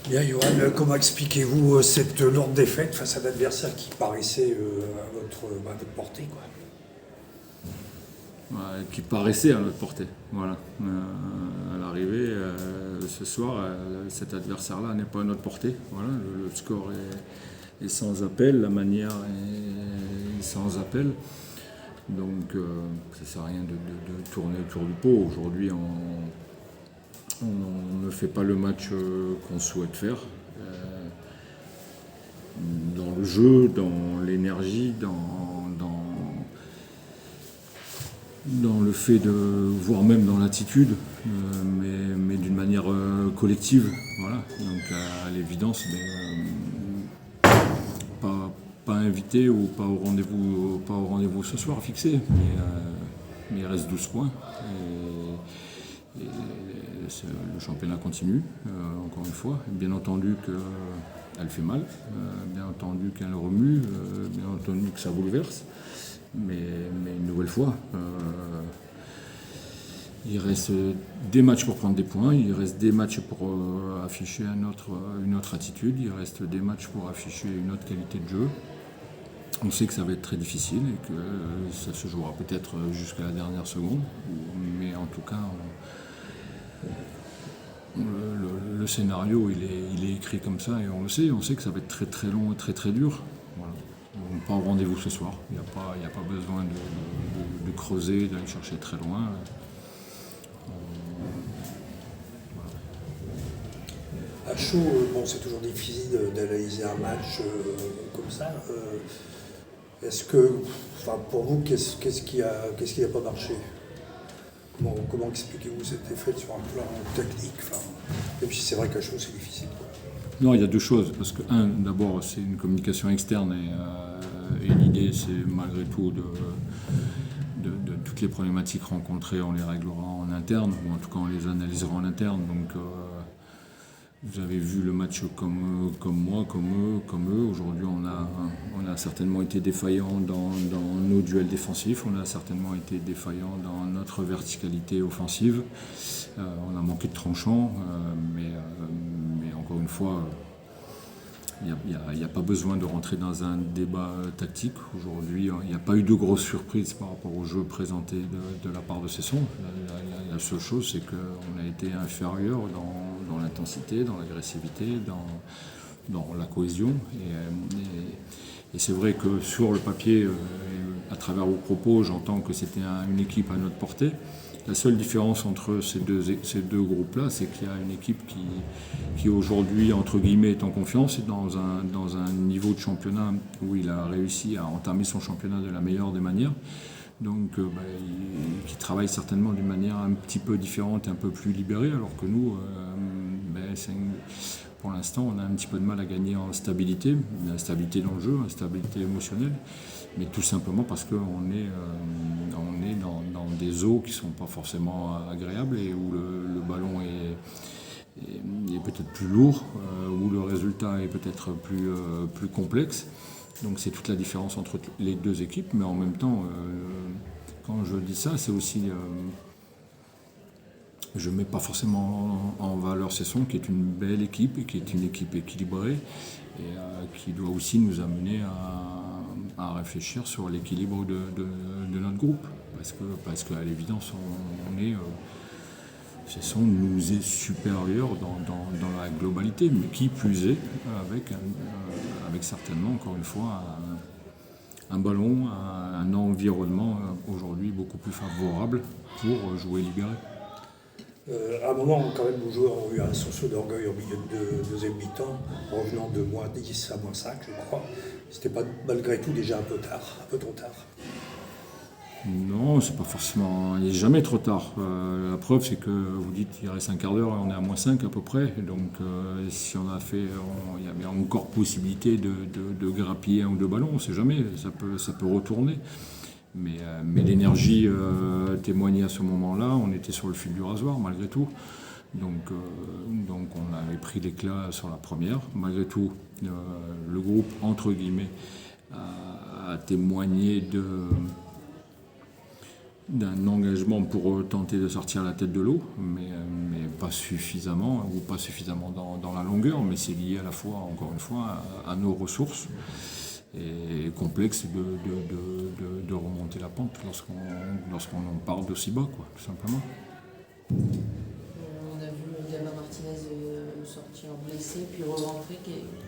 Bien, Johan, comment expliquez-vous cette lourde défaite face à l'adversaire qui paraissait à votre portée, quoi? Qui paraissait à notre portée. Voilà. À l'arrivée, ce soir, cet adversaire-là n'est pas à notre portée. Voilà. Le score est sans appel, la manière est sans appel. Donc, ça ne sert à rien de tourner autour du pot. Aujourd'hui, on ne fait pas le match qu'on souhaite faire. Dans le jeu, dans l'énergie, dans le fait de, voire même dans l'attitude, mais d'une manière collective. Voilà. Donc à l'évidence, pas invité ou pas au rendez-vous ce soir fixé, mais il reste 12 points. Et le championnat continue, encore une fois. Bien entendu qu'elle fait mal, bien entendu qu'elle remue, bien entendu que ça bouleverse. Mais une nouvelle fois, il reste des matchs pour prendre des points, il reste des matchs pour afficher une autre attitude, il reste des matchs pour afficher une autre qualité de jeu. On sait que ça va être très difficile et que ça se jouera peut-être jusqu'à la dernière seconde, mais en tout cas, le scénario il est écrit comme ça et on sait que ça va être très très long et très très dur. Voilà. Donc, pas au rendez-vous ce soir, il n'y a pas besoin de creuser, d'aller chercher très loin. À chaud, bon, c'est toujours difficile d'analyser un match comme ça. Est-ce que, enfin, pour vous, qu'est-ce qui n'a pas marché? Comment expliquez-vous cette défaite sur un plan technique? Enfin, même si c'est vrai qu'à chaud, c'est difficile, quoi. Non, il y a deux choses, parce que d'abord c'est une communication externe et l'idée c'est malgré tout de toutes les problématiques rencontrées, on les réglera en interne, ou en tout cas on les analysera en interne. Donc vous avez vu le match comme moi, comme eux. Aujourd'hui, on a certainement été défaillant dans nos duels défensifs, on a certainement été défaillant dans notre verticalité offensive. On a manqué de tranchant, mais encore une fois, il n'y a pas besoin de rentrer dans un débat tactique. Aujourd'hui, il n'y a pas eu de grosses surprises par rapport au jeu présenté de la part de Cesson. La seule chose, c'est qu'on a été inférieur dans l'intensité, dans l'agressivité, dans la cohésion. Et c'est vrai que sur le papier, à travers vos propos, j'entends que c'était une équipe à notre portée. La seule différence entre ces deux groupes-là, c'est qu'il y a une équipe qui aujourd'hui, entre guillemets, est en confiance et dans un niveau de championnat où il a réussi à entamer son championnat de la meilleure des manières. Donc, qui travaille certainement d'une manière un petit peu différente, un peu plus libérée, alors que nous, pour l'instant, on a un petit peu de mal à gagner en stabilité, une stabilité dans le jeu, une stabilité émotionnelle, mais tout simplement parce qu'on est dans des eaux qui ne sont pas forcément agréables et où le ballon est peut-être plus lourd, où le résultat est peut-être plus complexe. Donc c'est toute la différence entre les deux équipes, mais en même temps, quand je dis ça, c'est aussi... je ne mets pas forcément en valeur Cesson, qui est une belle équipe, et qui est une équipe équilibrée, et qui doit aussi nous amener à réfléchir sur l'équilibre de notre groupe. Parce qu'à l'évidence, Cesson nous est supérieur dans la globalité, mais qui plus est, avec certainement, encore une fois, un ballon, un environnement aujourd'hui beaucoup plus favorable pour jouer libéré. À un moment, quand même, nos joueurs ont eu un sursaut d'orgueil au milieu de deuxième mi-temps, revenant de moins 10 à moins 5, je crois. C'était pas malgré tout déjà un peu trop tard. Non, c'est pas forcément. Il n'est jamais trop tard. La preuve, c'est que vous dites qu'il reste un quart d'heure et on est à moins 5 à peu près. Donc, si on a fait. Il y avait encore possibilité de grappiller un ou deux ballons, on ne sait jamais. Ça peut retourner. Mais l'énergie témoignait à ce moment-là. On était sur le fil du rasoir, malgré tout. Donc on avait pris l'éclat sur la première. Malgré tout, le groupe, entre guillemets, a témoigné d'un engagement pour tenter de sortir la tête de l'eau, mais pas suffisamment, ou pas suffisamment dans la longueur, mais c'est lié à la fois, encore une fois, à nos ressources, et complexe de remonter la pente lorsqu'on en parle d'aussi bas, quoi, tout simplement. On a vu Gabin Martinez sortir blessé, puis re-rentrer,